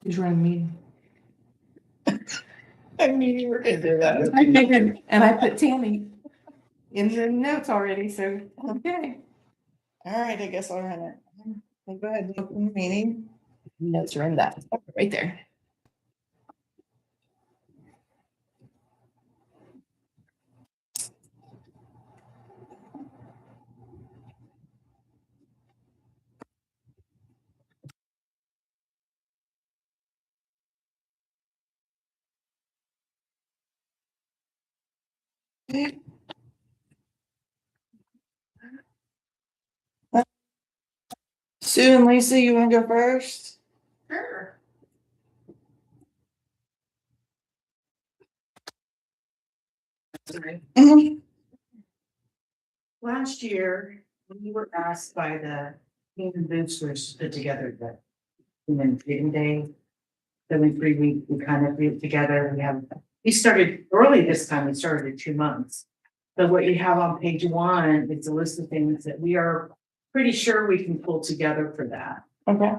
Who's running the meeting? I knew you were gonna do that. I figured, and I put Tammy in the notes already, so, okay. All right, I guess I'll run it. Well, go ahead, open the meeting. Notes are in that, right there. Sue and Lisa, you wanna go first? Sure. Mhm. Last year, we were asked by the Kingdom Boosters to put together the Human Freedom Day. So we kind of put together, we started early this time, we started in 2 months. But what you have on page 1 is a list of things that we are pretty sure we can pull together for that. Okay.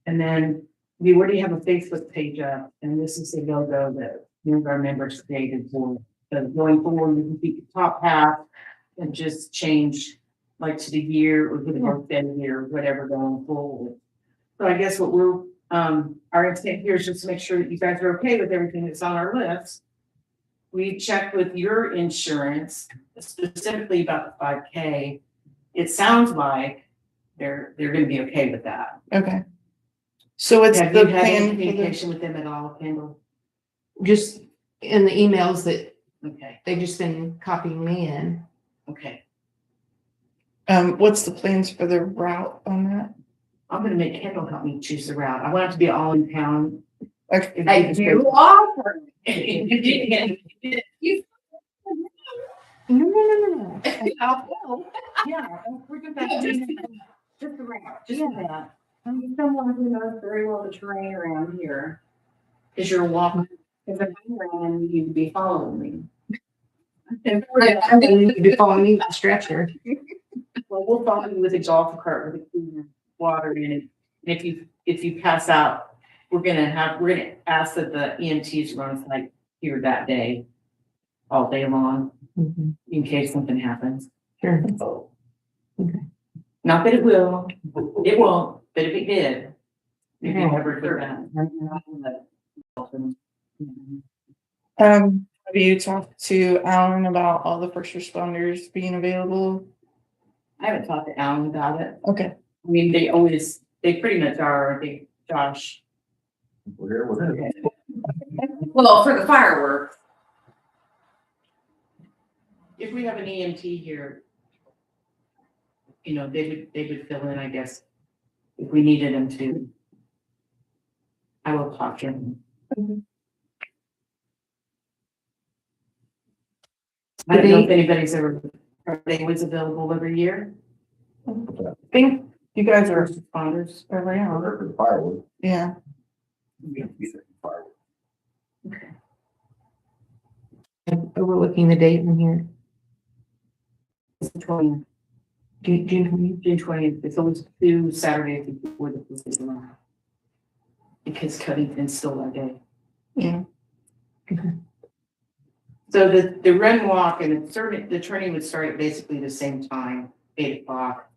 And then we already have a Facebook page up, and this is the logo that one of our members created for. So going forward, we can keep the top half and just change like to the year or to the birthday year, whatever going forward. So I guess what our intent here is just to make sure that you guys are okay with everything that's on our list. We checked with your insurance, specifically about the 5K. It sounds like they're gonna be okay with that. Okay. So what's Have the you had any plan for the, communication with them at all, Kendall? Just in the emails that Okay, they've just been copying me in. okay. what's the plans for the route on that? I'm gonna make Kendall help me choose the route. I want it to be all in town. Okay. offer. No. Yeah, we're just the route, just that. I'm someone who knows very well the terrain around here. Cause you're walking, cause if I'm around, you need to be following me. I'm gonna be following me with a stretcher. Well, we'll follow you with a golf cart with a clean water in it. And if you pass out, we're gonna ask that the EMTs run like here that day, all day long, in case something happens. Sure. Okay. Not that it will, it won't, but if it did, you can never do that. Have you talked to Alan about all the first responders being available? I haven't talked to Alan about it. Okay. I mean, they pretty much are, Josh. Well, For the fireworks. If we have an EMT here, you know, they would fill in, I guess, if we needed them to. I will talk to him. I don't know if anybody's ever, are they always available every year? I think you guys are First responders. around. Firewood. Yeah. Firewood. Okay. Overlooking the date in here. It's the 20th. June 20th, it's always 2 Saturdays before the 5th of July. Because Covington's still that day. Yeah. So the run walk and the training would start at basically the same time, 8 o'clock.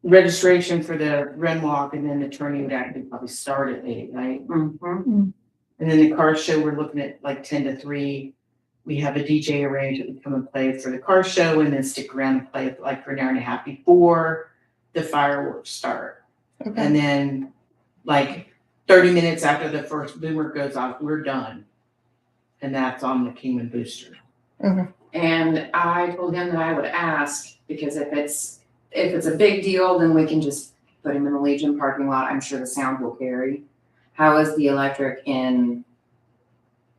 Registration for the run walk and then the training would actually probably start at 8, right? And then the car show, we're looking at like 10 to 3. We have a DJ arranged that would come and play for the car show and then stick around and play like for an hour and a half before the fireworks start. Okay. And then like 30 minutes after the first boomer goes off, we're done. And that's on the Kingman Booster. Okay. And I told him that I would ask, because if it's a big deal, then we can just put him in the Legion parking lot. I'm sure the sound will carry. How is the electric in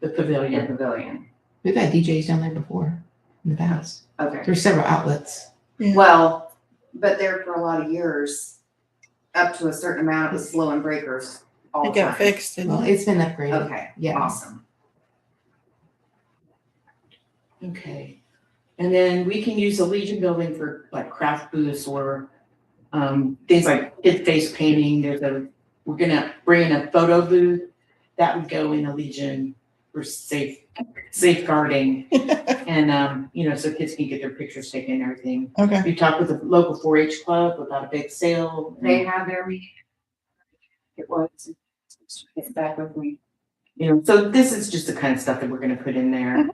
The the pavilion. pavilion? We've had DJs down there before in the past. Okay. There's several outlets. Yeah. Well, but there for a lot of years, up to a certain amount, it was blowing breakers all It the got time. fixed. didn't Well, it? it's been upgraded. Okay, Yeah. awesome. Okay. And then we can use the Legion building for like craft booths or things like face painting. There's a we're gonna bring in a photo booth that would go in the Legion for safeguarding. And, you know, so kids can get their pictures taken and everything. Okay, We talked with the local 4-H club about a big sale. They have their meeting. It was, get back with me. You know, so this is just the kind of stuff that we're gonna put in there.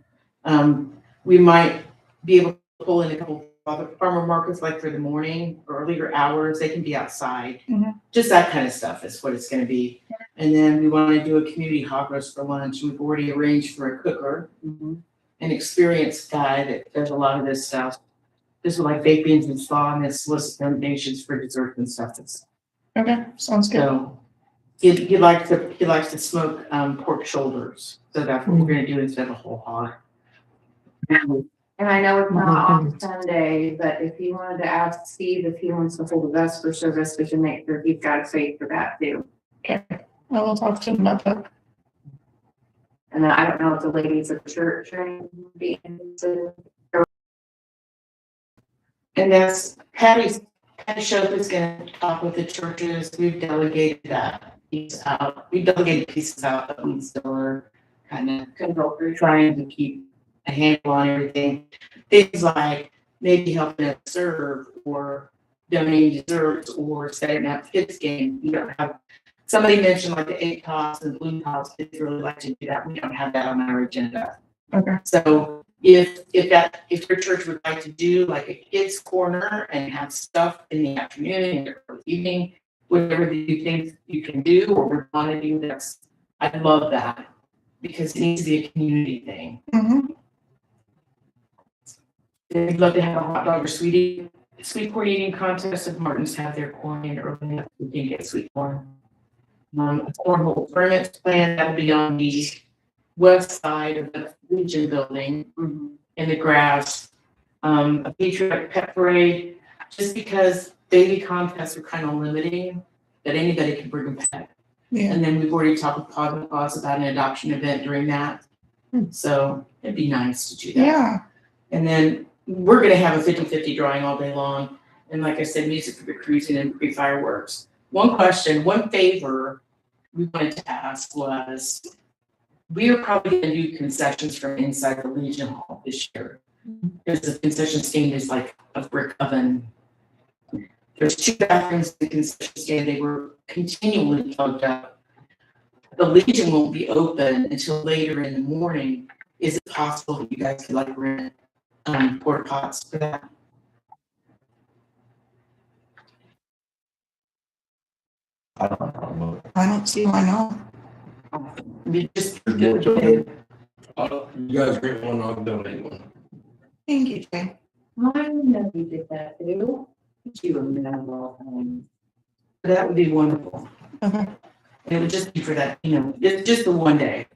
We might be able to pull in a couple other farmer markets, like for the morning or earlier hours, they can be outside. Mhm. Just that kind of stuff is what it's gonna be. And then we wanna do a community hot roast for lunch. We've already arranged for a cooker, an experienced guy that does a lot of this stuff. This is like baked beans and slaw, and this solicits donations for dessert and stuff. okay, sounds good. So he likes to smoke pork shoulders. So that's what we're gonna do instead of a whole hog. And I know it's not on Sunday, but if you wanted to ask Steve if he wants to hold a Vesper service, we can make sure he's got a faith for that too. I will talk to him about that. And then I don't know if the ladies of church are going to be interested. And that's Patty Shope is gonna talk with the churches. We've delegated that piece out. We delegated pieces out, but we still are kind of Control group. trying to keep a handle on everything. Things like maybe helping us serve or donating desserts or setting up kids game. We don't have, somebody mentioned like the 8 toss and blue toss, kids really like to do that. We don't have that on our agenda. Okay, So if your church would like to do like a kids corner and have stuff in the afternoon or evening, whatever you think you can do or would want to do, I'd love that because it needs to be a community thing. We'd love to have a hot dog or sweet corn eating contest if Martins have their corn in early enough, we can get sweet corn. A cornhole tournament plan that'll be on the west side of the Legion building in the grass. A patriotic pet parade, just because daily contests are kind of limiting, that anybody can bring a pet. yeah, And then we've already talked with Paws and Paws about an adoption event during that. So it'd be nice to do that. yeah, And then we're gonna have a 50-50 drawing all day long. And like I said, music for the cruising and pre-fireworks. One favor we wanted to ask was, we are probably gonna do concessions from inside the Legion Hall this year. Because the concession stand is like a brick oven. There's 2 bathrooms in the concession stand, they were continually plugged up. The Legion won't be open until later in the morning. Is it possible that you guys could like rent porta pots for that? I don't know. I don't see why not. You just You guys get one, I'll donate one. Thank you, Jay. I know you did that too. You remember. that would be wonderful. Okay, It would just be for that, you know, just the one day.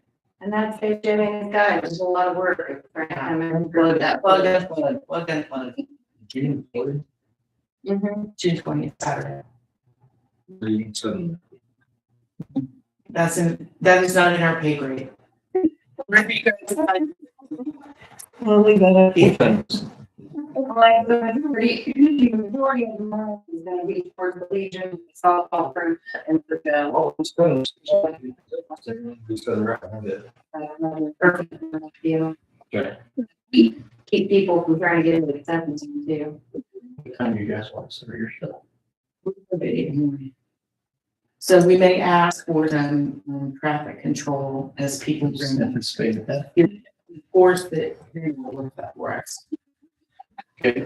And that's it, Jimmy and Guy, there's a lot of work. Plug and plug. June 20th, June 20th, Saturday. 3/7. That is not in our pay grade. we'll leave that up. What times? Like the majority of the money is gonna be towards the Legion softball group and the Oh, it's done. It's done right behind it. Okay. Keep people from trying to get into the sentence too. What time do you guys want to start your show? So we may ask for some traffic control as people bring Sniffing spade ahead. force that hearing will work that for us. Okay.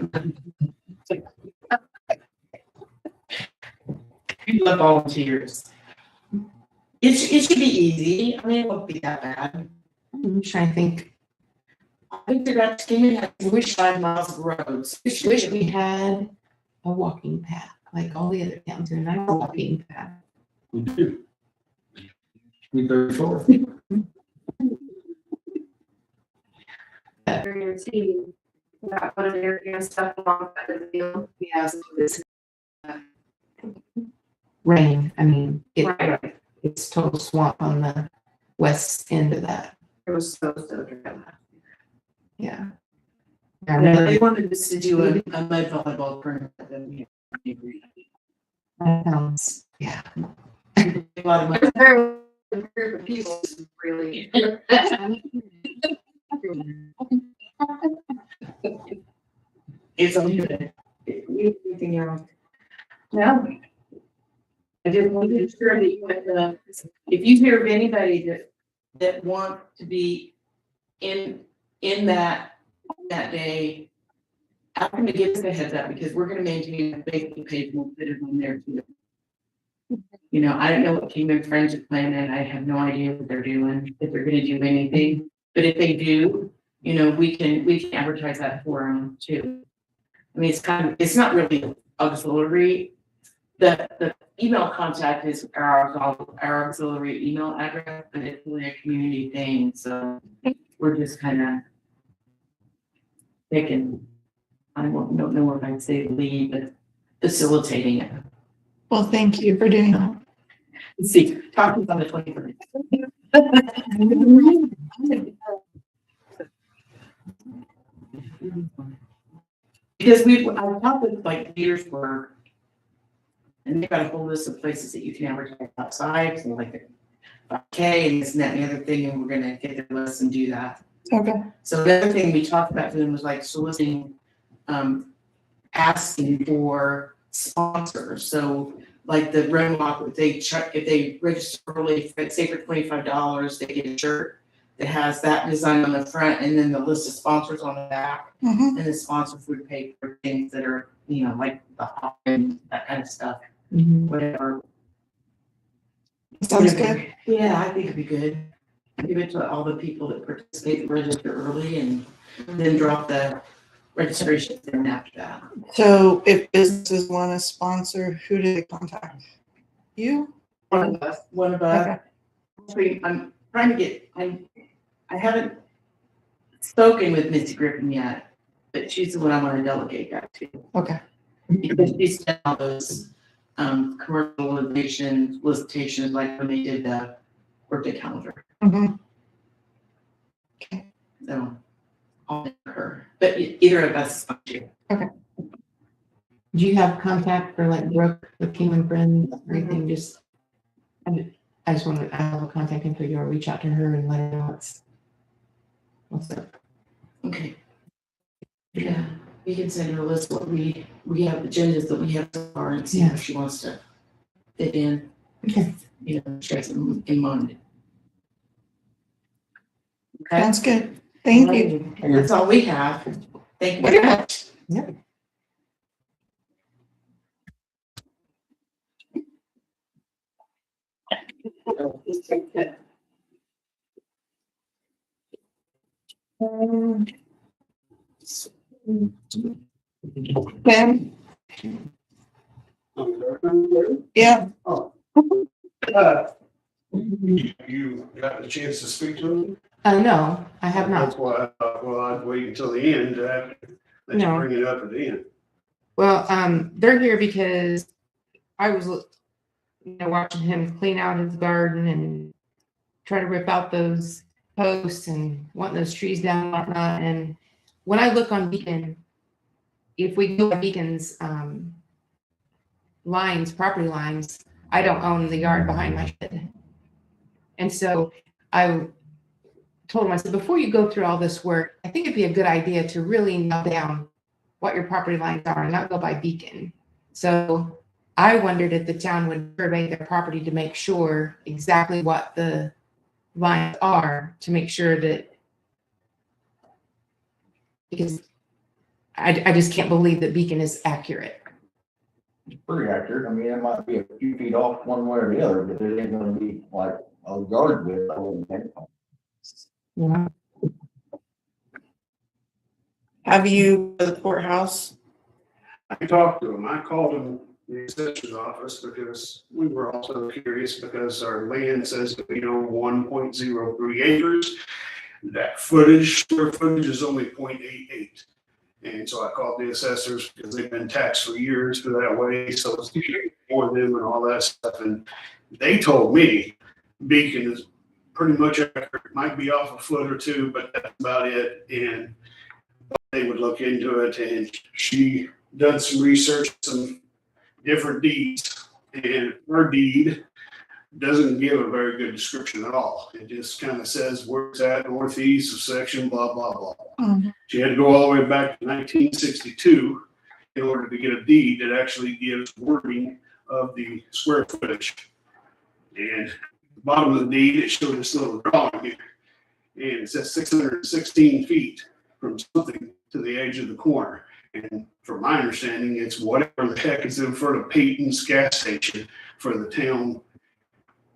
We love volunteers. It should be easy. I mean, it won't be that bad. I'm trying to think. I think that King has 45 miles of roads. Wish we had a walking path, like all the other towns, and a walking path. We do. 334. For your team, not one of your stuff along the field. Yeah, so this rain, I mean, Right. it's total swamp on the west end of that, It was so dry. yeah. They wanted us to do a mud volleyball tournament. Then we agreed. That sounds, yeah. a lot of money. There was a group of people really. It's all good. Anything else? No. I just want to ensure that you have, if you hear of anybody that want to be in that day, I'm gonna give us a heads up because we're gonna maintain a Facebook page and we'll put it on there too. You know, I don't know what Kingdom Friends are planning. I have no idea what they're doing, if they're gonna do anything. But if they do, you know, we can advertise that for them too. I mean, it's not really auxiliary. The email contact is our auxiliary email address, but it's really a community thing, so we're just kind of taking, don't know if I'd say lead, but facilitating it. Well, thank you for doing that. Let's see, talking on the 21st. Because I've talked with like Petersburg, and they've got a whole list of places that you can advertise outside, so like 5K and this and that and the other thing, and we're gonna get their list and do that. Okay. So the other thing we talked about doing was like soliciting, asking for sponsors. So like the Red Walk, if they register early, say for $25, they get a shirt that has that design on the front and then the list of sponsors on the back. Mhm. And the sponsors would pay for things that are, you know, like the hop and that kind of stuff, Mhm. whatever. Sounds good. Yeah, I think it'd be good. Give it to all the people that participate, that register early and then drop the registration in after that. So if businesses want to sponsor, who do they contact? You? One of us. Okay. Actually, I'm trying to get, I haven't spoken with Missy Griffin yet, but she's the one I want to delegate that to. Okay. Because she's done all those commercialization solicitations, like when they did the birthday calendar. Mhm. So I'll make her, but either of us is fine too. Do you have contact for like Brooke with King and Friends or anything? Just, I just want to, I have a contact info. You'll reach out to her and let her know what's up. Okay. Yeah, we can send her a list of what we have agendas that we have so far and see if she wants to fit in. Okay. You know, she has them in mind. Okay. Sounds good. Thank you. That's all we have. Thank you very much. Yep. Ben? Yeah. You got the chance to speak to him? No, I have not. That's why, well, I'd wait until the end, let you No. bring it up at the end. Well, they're here because I was, watching him clean out his garden and try to rip out those posts and wanting those trees down and whatnot. And when I look on Beacon, if we go by Beacon's lines, property lines, I don't own the yard behind my shed. And so I told him, I said, before you go through all this work, I think it'd be a good idea to really nail down what your property lines are and not go by Beacon. So I wondered if the town would survey their property to make sure exactly what the lines are, to make sure that, because I just can't believe that Beacon is accurate. It's pretty accurate. I mean, it might be a few feet off one way or the other, but it ain't gonna be like a yard width, I wouldn't think. Yeah. Have you to the courthouse? I talked to him, I called him in the assessor's office because we were also curious because our land says that we own 1.03 acres. That square footage is only 0.88. And so I called the assessors because they've been taxed for years for that way, so it's for them and all that stuff. And they told me Beacon is pretty much accurate, might be off a foot or two, but that's about it. And they would look into it, and she done some research, some different deeds, and her deed doesn't give a very good description at all. It just kind of says where it's at, northeast of section, blah, blah, blah. She had to go all the way back to 1962 in order to get a deed that actually gives wording of the square footage. And the bottom of the deed, it showed this little drawing here. And it says 616 feet from something to the edge of the corner. And from my understanding, it's whatever the heck is in front of Peyton's gas station for the town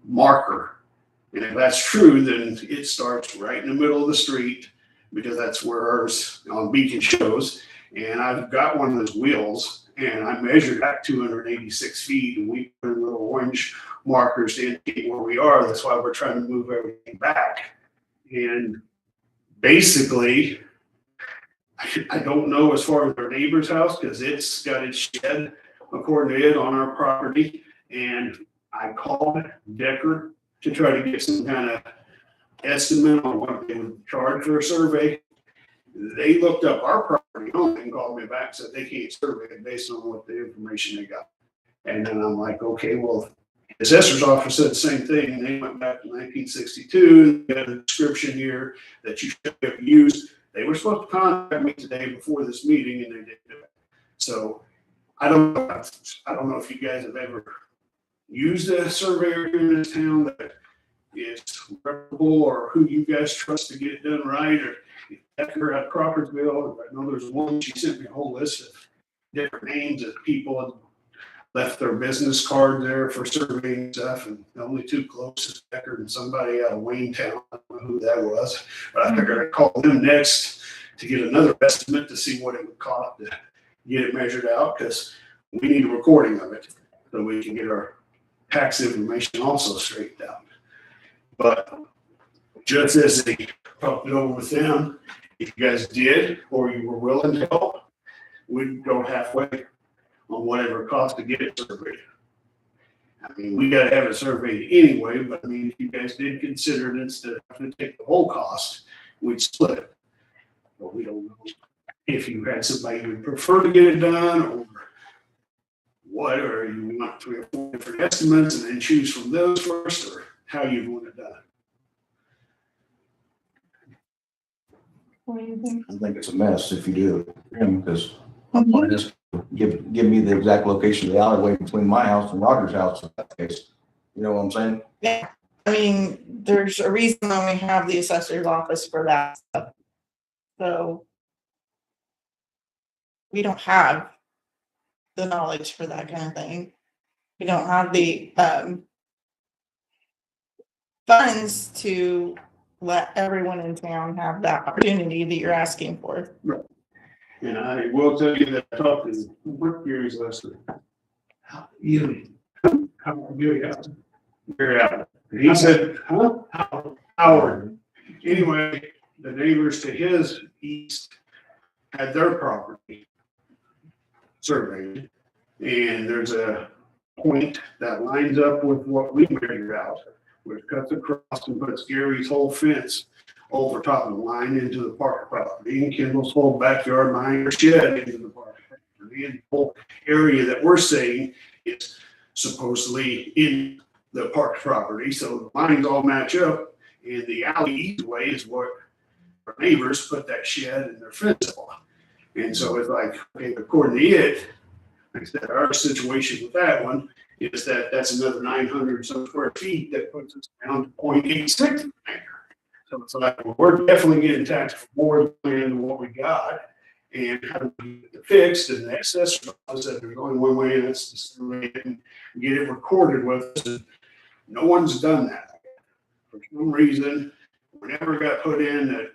marker. And if that's true, then it starts right in the middle of the street, because that's where ours on Beacon shows. And I've got one of those wheels, and I measured at 286 feet, and we put in little orange markers to indicate where we are. That's why we're trying to move everything back. And basically, I don't know as far as our neighbor's house, because it's got its shed, according to it, on our property. And I called Decker to try to get some kind of estimate on what they would charge for a survey. They looked up our property only and called me back and said they can't survey it based on what the information they got. And then I'm like, okay, well, the assessor's office said the same thing, and they went back to 1962. They had a description here that you should have used. They were supposed to contact me today before this meeting, and they didn't do it. So I don't know if you guys have ever used a surveyor in this town that is reputable, or who you guys trust to get it done right, or Decker at Crawfordsville. I know there's one, she sent me a whole list of different names of people that left their business card there for surveying stuff, and the only two closest, Decker and somebody out of Wayne-town. I don't know who that was, but I figured I'd call them next to get another estimate to see what it would cost to get it measured out, because we need a recording of it so we can get our tax information also straightened out. But just as they talked it over with them, if you guys did, or you were willing to help, we'd go halfway on whatever it costs to get it surveyed. I mean, we gotta have it surveyed anyway, but I mean, if you guys did consider it, instead of having to take the whole cost, we'd split it. But we don't know if you had somebody who would prefer to get it done, or what, or you want 3 or 4 different estimates and then choose from those first, or how you want it done. What do you think? I think it's a mess if you do, because Mhm. just give me the exact location of the alleyway between my house and Roger's house in that case. You know what I'm saying? Yeah, I mean, there's a reason why we have the assessor's office for that stuff. So we don't have the knowledge for that kind of thing. We don't have the funds to let everyone in town have that opportunity that you're asking for. And I will tell you that I talked to, what Gary's last name? Ewing. Gary Allen. Gary Allen. And he said, huh? Howard. Anyway, the neighbors to his east had their property surveyed. And there's a point that lines up with what we measured out, where it cuts across and puts Gary's whole fence over top of the line into the park property, and Kendall's whole backyard behind her shed into the park property. And the whole area that we're saying is supposedly in the park property, so the lines all match up, and the alley east way is what our neighbors put that shed and their fence on. And so it's like, okay, according to it, like I said, our situation with that one is that that's another 900 some square feet that puts us down to 0.86 an acre. So it's like, well, we're definitely getting taxed for more than what we got, and how do we get it fixed? And the assessor said there's only one way, and that's to survey it and get it recorded with us. And no one's done that. For some reason, we never got put in that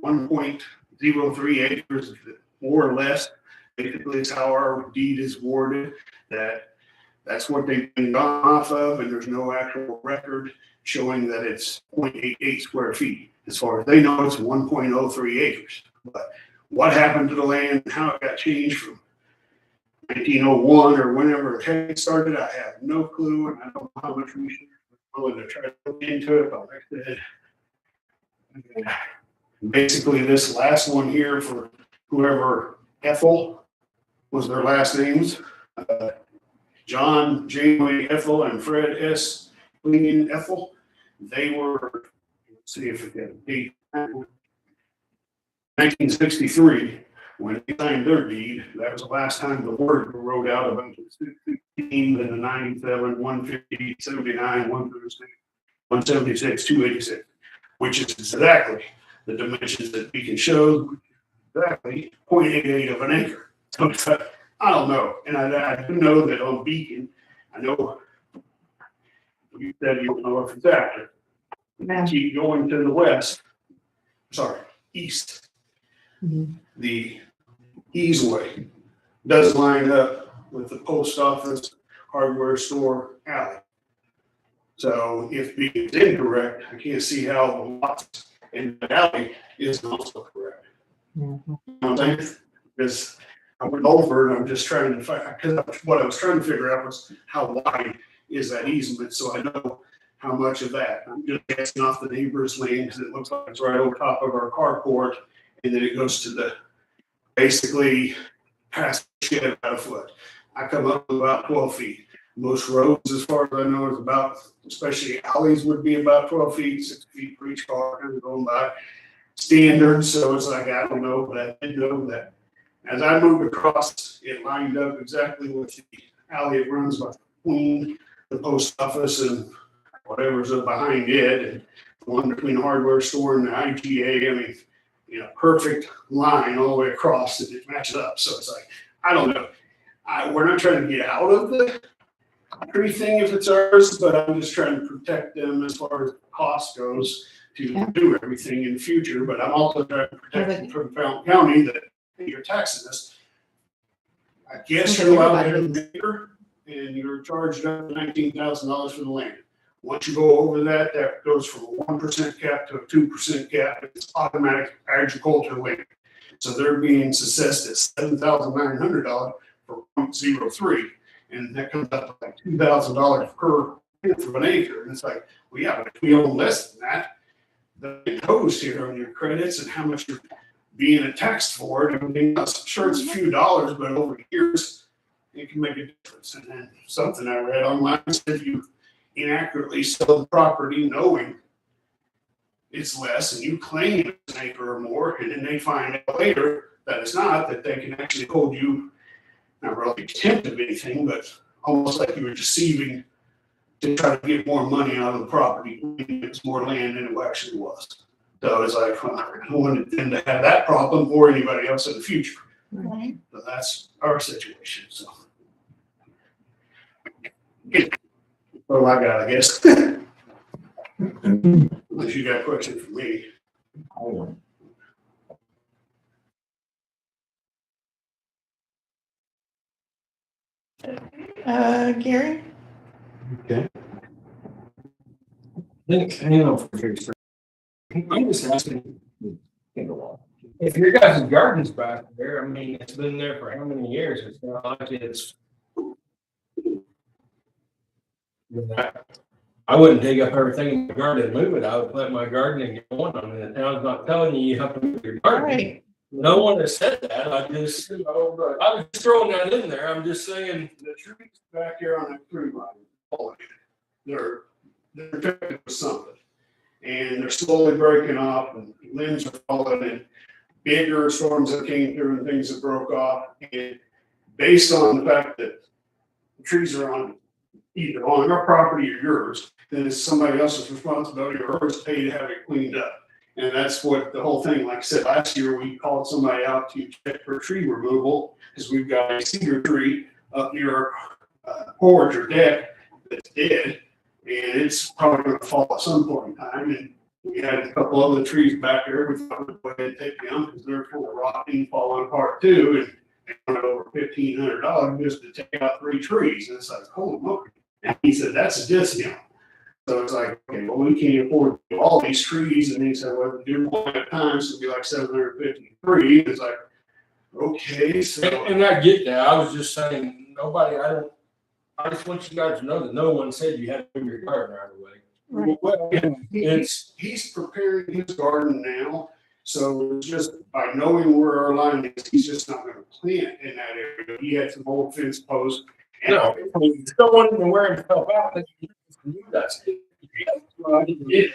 1.03 acres, more or less. Basically, it's how our deed is worded, that's what they've been gone off of, and there's no actual record showing that it's 0.88 square feet. As far as they know, it's 1.03 acres. But what happened to the land and how it got changed from 1901 or whenever the heck it started, I have no clue, and I don't know how much we should be willing to try to look into it. But like I said, basically this last one here for whoever Ethel was their last names, John Janeway Ethel and Fred S. Lee and Ethel, they were, let's see if it got a date. 1963, when they signed their deed, that was the last time the word wrote out about the 16, then the 97, 150, 79, 136, 176, 286, which is exactly the dimensions that we can show, exactly 0.88 of an acre. So I don't know, and I do know that on Beacon, I know you said you don't know if it's accurate. Yeah. Keep going to the west, sorry, east. Mhm. The easeway does line up with the post office hardware store alley. So if Beacon's incorrect, I can't see how the lots in the alley is also correct. Mhm. You know what I'm saying? Because I went over and I'm just trying to find, because what I was trying to figure out was how wide is that easement, so I know how much of that. I'm just guessing off the neighbor's land, because it looks like it's right over top of our carport, and then it goes to the, basically past the shed about a foot. I come up with about 12 feet. Most roads, as far as I know, is about, especially alleys would be about 12 feet, 6 feet for each car, kind of going by standard, so it's like, I don't know, but I did know that as I moved across, it lined up exactly with the alley it runs between the post office and whatever's up behind it, and the one between the hardware store and the IGA. I mean, you know, perfect line all the way across, and it matches up. So it's like, I don't know. We're not trying to get out of the tree thing if it's ours, but I'm just trying to protect them as far as cost goes to Yeah. do everything in the future. But I'm also trying to protect them from Fountain County that you're taxing us. I guess you're allowed to have a neighbor, and you're charged up to $19,000 for the land. Once you go over that, that goes from a 1% cap to a 2% cap. It's automatic agricultural land. So they're being assessed at $7,900 for 0.03. And that comes up to like $2,000 per tenth of an acre. And it's like, well, yeah, but if we own less than that, the imposed here on your credits and how much you're being taxed for it. I mean, I'm sure it's a few dollars, but over years, it can make a difference. And then something I read online said you inaccurately sell the property knowing it's less, and you claim it's an acre or more, and then they find out later that it's not, that they can actually hold you, not really contempt of anything, but almost like you were deceiving to try to get more money out of the property. It's more land than it actually was. So it's like, well, I don't want them to have that problem or anybody else in the future. Right. So that's our situation, so. Yeah. Well, I got, I guess. Unless you got a question for me. Gary? Okay. Hang on for a second. I'm just asking, if your guys' garden's back there, I mean, it's been there for how many years? It's not like it's. I wouldn't dig up everything in the garden and move it. I would let my gardening go on. I mean, the town's not telling you have to move your garden. Right. No one has said that. I just, I was just throwing that in there. I'm just saying. The trees back here on that tree line, they're protected with something. And they're slowly breaking off, and limbs are falling, and bigger storms that came through and things that broke off. And based on the fact that the trees are on either on our property or yours, then it's somebody else's responsibility or ours to pay to have it cleaned up. And that's what the whole thing, like I said, last year, we called somebody out to check for tree removal, because we've got a cedar tree up near our porch or deck that's dead, and it's probably gonna fall at some point in time. And we had a couple other trees back there, we thought we'd go ahead and take them, because they're full of rotting, falling apart too, and they wanted over $1,500 just to take out 3 trees. And it's like, holy moly. And he said, that's a discount. So it's like, okay, well, we can't afford to do all these trees. And he said, well, if we do one at a time, so it'll be like 753. It's like, okay, so. And I get that. I was just saying, I just want you guys to know that no one said you had to move your garden right away. Well, he's preparing his garden now. So it's just by knowing where our line is, he's just not gonna plant in that area. He had some old fence posts. No, you don't want him to wear himself out. That's it. Well, he did.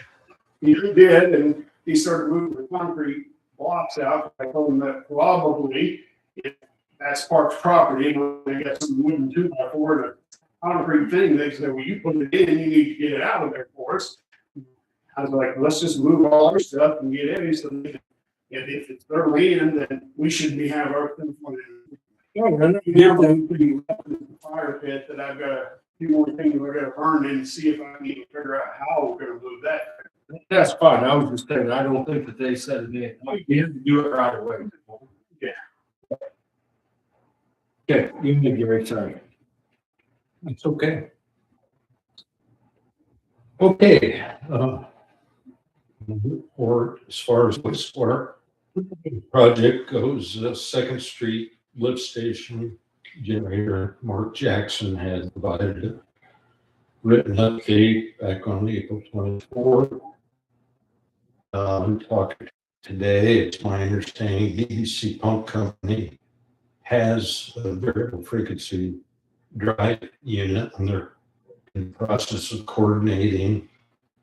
He did, and he started moving the concrete blocks out. I told him that probably if that's Park's property, and they got some wooden 2x4 and a concrete thing, they said, well, you put it in, you need to get it out of there for us. I was like, let's just move all our stuff and get it, so they can- if it's their land, then we should be have our thing for it. Now, the fire pit that I've got a few more things we're gonna burn in and see if I need to figure out how we're gonna move that. That's fine. I was just saying, I don't think that they said it in. You have to do it right away. Yeah. Okay, you can get very excited. It's okay. Okay, or as far as wastewater project goes, Second Street lift station generator, Mark Jackson had provided a written update back on April 24th. I'm talking today, it's my understanding DEC Pump Company has a variable frequency drive unit, and they're in the process of coordinating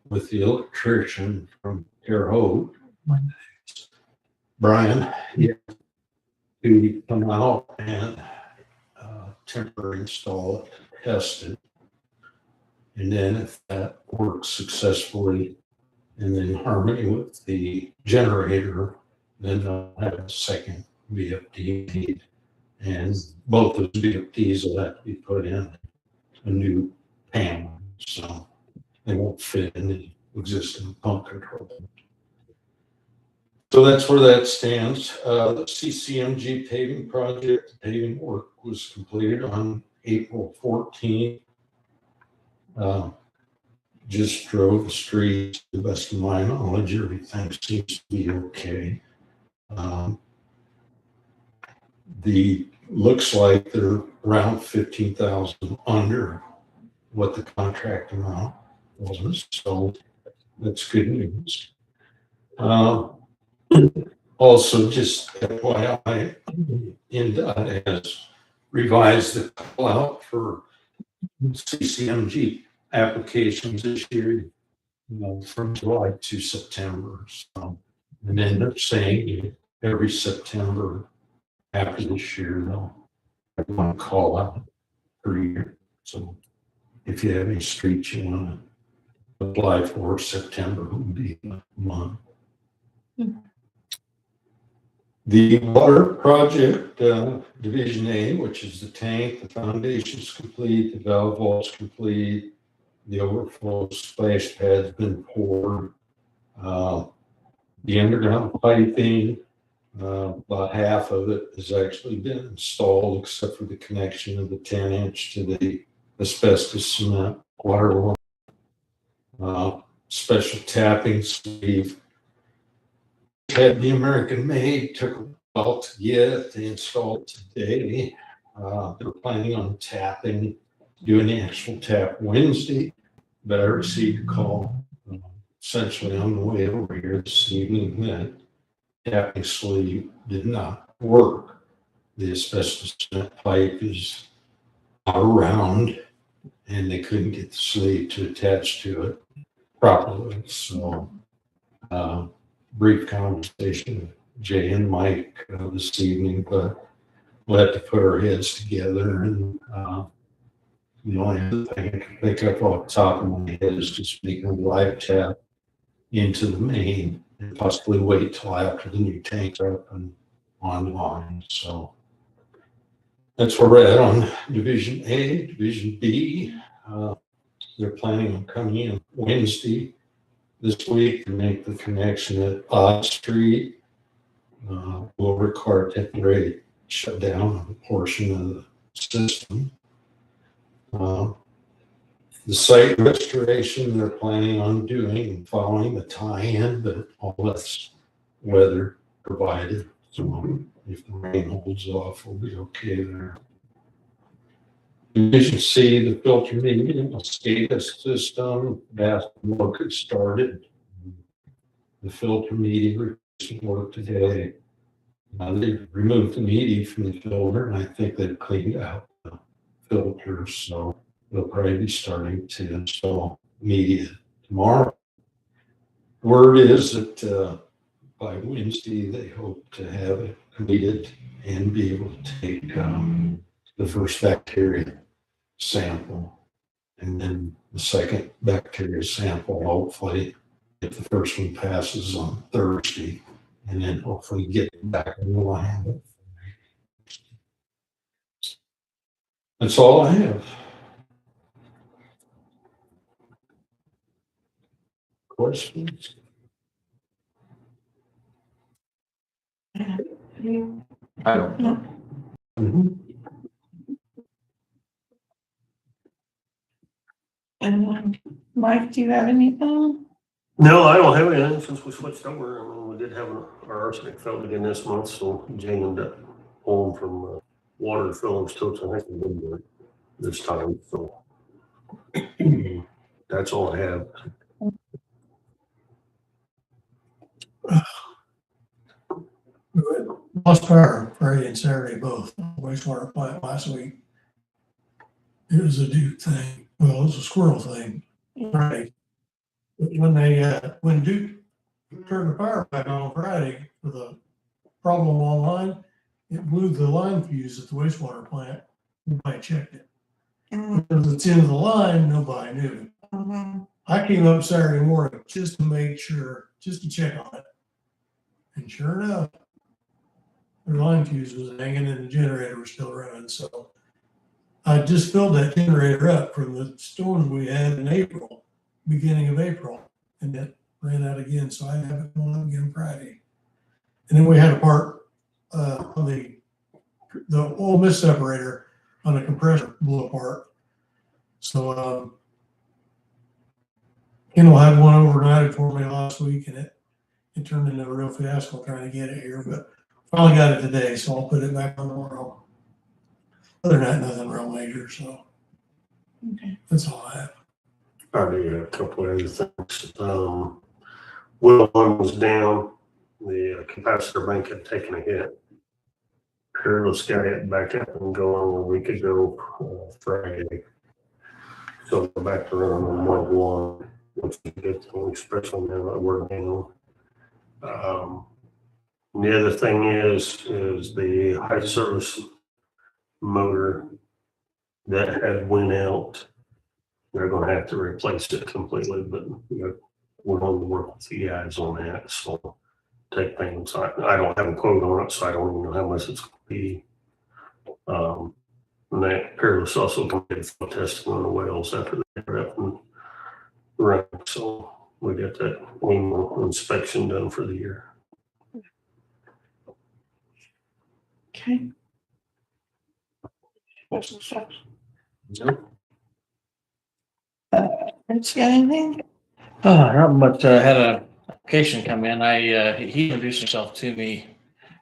with the electrician from Terre Haute, Brian, to come out and temporarily install it, test it. And then if that works successfully and in harmony with the generator, then they'll have a second VFD need. And both those VFDs will have to be put in a new panel, so they won't fit in the existing pump control. So that's where that stands. The CCMG paving project, paving work was completed on April 14th. Just drove the streets, to the best of my knowledge, everything seems to be okay. Looks like they're around 15,000 under what the contract amount was, so that's good news. Also, just FYI, NDOT has revised the call out for CCMG applications this year, from July to September. So, and then they're saying every September after this year, they'll have one call out per year. So if you have any streets you want to apply for, September would be the month. The water project, Division A, which is the tank, the foundation's complete, the valve vault's complete, the overflow splash pad's been poured. The underground piping, about half of it has actually been installed, except for the connection of the 10-inch to the asbestos cement water line. Special tapping sleeve. Had the American made, took a while to get, they installed today. They're planning on tapping, doing the actual tap Wednesday, but I received a call essentially on the way over here this evening that tapping sleeve did not work. The asbestos cement pipe is not around and they couldn't get the sleeve to attach to it properly. So, brief conversation with Jay and Mike this evening, but we'll have to put our heads together. And the only other thing I can think of off the top of my head is just making a live tap into the main and possibly wait till after the new tank's up and online. So that's where we're at on Division A. Division B, they're planning on coming in Wednesday this week to make the connection at Odd Street. Will require temporary shutdown of a portion of the system. The site restoration they're planning on doing following the tie-in, but all that's weather provided. So if the rain holds off, we'll be okay there. Division C, the filter medium, the SCADA system, that work has started. The filter media work today. They removed the media from the filter, and I think they've cleaned out the filters. So they'll probably be starting to install media tomorrow. Word is that by Wednesday, they hope to have it completed and be able to take the first bacteria sample. And then the second bacteria sample, hopefully, if the first one passes on Thursday, and then hopefully get it back in the line. That's all I have. Questions? I don't know. Mhm. And Mike, do you have anything? No, I don't have anything since we switched over. I mean, we did have our arsenic felt again this month, so Jane ended up pulling from water filling totes. I think we did do it this time, so. That's all I have. We lost power Friday and Saturday both, wastewater plant last week. It was a Duke thing, well, it was a squirrel thing, right? But when Duke turned the power back on Friday with a problem online, it blew the line fuse at the wastewater plant. Nobody checked it. Because it's in the line, nobody knew. I came up Saturday morning just to make sure, just to check on it. And sure enough, the line fuse was hanging and the generator was still running. So I just filled that generator up from the storms we had in April, beginning of April, and it ran out again. So I have it going again Friday. And then we had a part on the oil mist separator on the compressor blew apart. So Kendall had one overnighted for me last week, and it turned into a real fiasco trying to get it here, but finally got it today, so I'll put it back on tomorrow. Other than that, nothing real major, so that's all I have. I do have a couple of other things. Well, one was down. The capacitor bank had taken a hit. Peerless got it back up and going a week ago, Friday. So we're back to running on 1.1, which is a good thing, especially now that we're down. The other thing is the high service motor that had went out. They're gonna have to replace it completely, but we're going to work with the guys on that, so take payments. I don't have a quote on it, so I don't even know how much it's gonna be. And that Peerless also completed flow testing on the wells after they were up and running, so we got that annual inspection done for the year. Okay. Rich, you got anything? Not much. I had a application come in. He introduced himself to me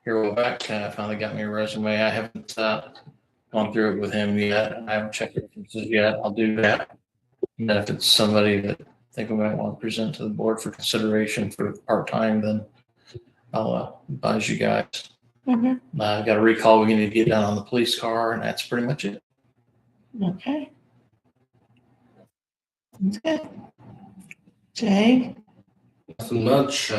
here a while back. Finally got me a resume. I haven't gone through it with him yet. I haven't checked references yet. I'll do that. And if it's somebody that I think we might want to present to the board for consideration for part-time, then I'll advise you guys. I've got a recall we need to get done on the police car, and that's pretty much it. Okay. That's good. Jay? Nothing much.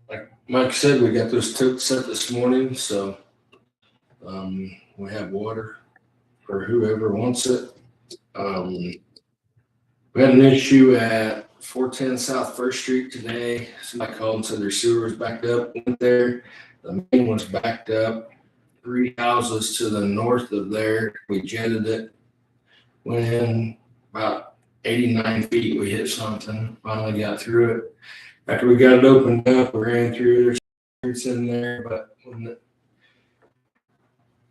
Like Mike said, we got those totes set this morning, so we have water for whoever wants it. We had an issue at 410 South First Street today. Somebody called and said their sewer was backed up. Went there. The main was backed up. 3 houses to the north of there. We jetted it. Went in about 89 feet. We hit something. Finally got through it. After we got it opened up, we ran through. There's streets in there, but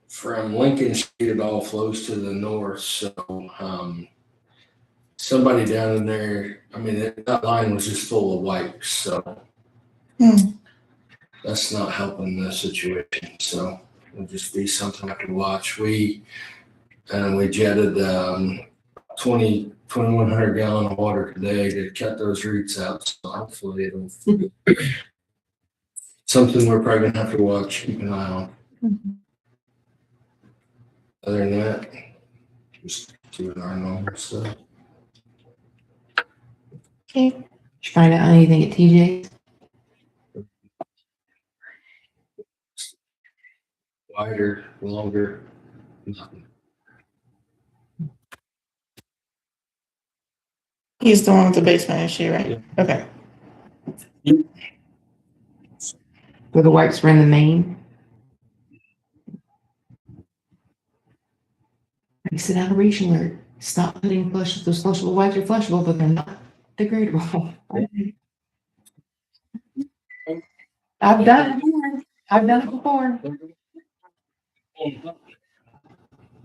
from Lincoln Street, it all flows to the north. So somebody down in there, I mean, that line was just full of wipes. So that's not helping the situation. So it'll just be something I have to watch. We jetted 2,100 gallon of water today to cut those roots out. So hopefully it'll something we're probably gonna have to watch, keep an eye on. Other than that, just doing our normal stuff. Okay, Did you find out anything at TJ's? Wider, longer, nothing. he's the one with the basement issue, right? Okay. Where the wipes were in the main? I said, aberration alert, stop putting flush, those flushable wipes are flushable, but they're not degradable. I've done it. I've done it before.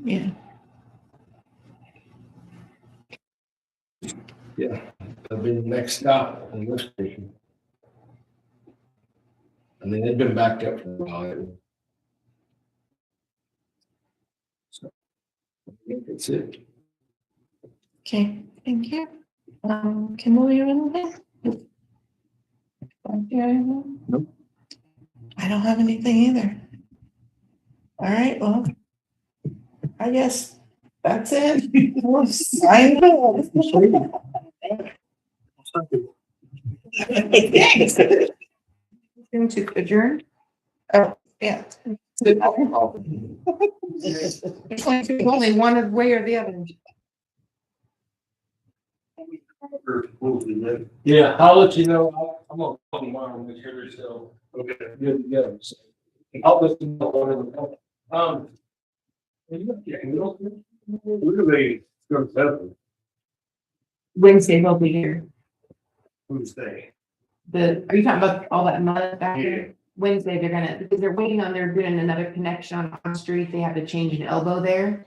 Yeah. I've been next stop on this station. And then they've been backed up for a while. So, I think that's it. Okay, thank you. Kimberly, you have anything? Don't you have anything? Nope. I don't have anything either. All right, well, I guess that's it. We'll sign it. Going to adjourn? Oh, yeah. There's only one way or the other. Yeah, I'll let you know. I'm gonna call tomorrow and make sure they're still Okay. good to go. So I'll let you know whatever. Where do they go to heaven? Wednesday they'll be here. Who's they? Are you talking about all that mud back Yeah. there? Wednesday, because they're waiting on, they're doing another connection on the street. They have to change an elbow there.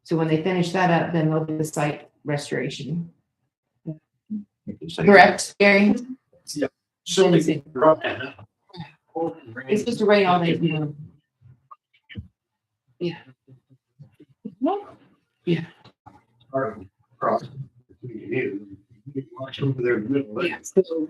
So when they finish that up, then they'll do the site restoration. Correct, Gary? Wednesday. It's supposed to rain all day. Yeah. Yeah. Cross. Watch over there. Yeah, so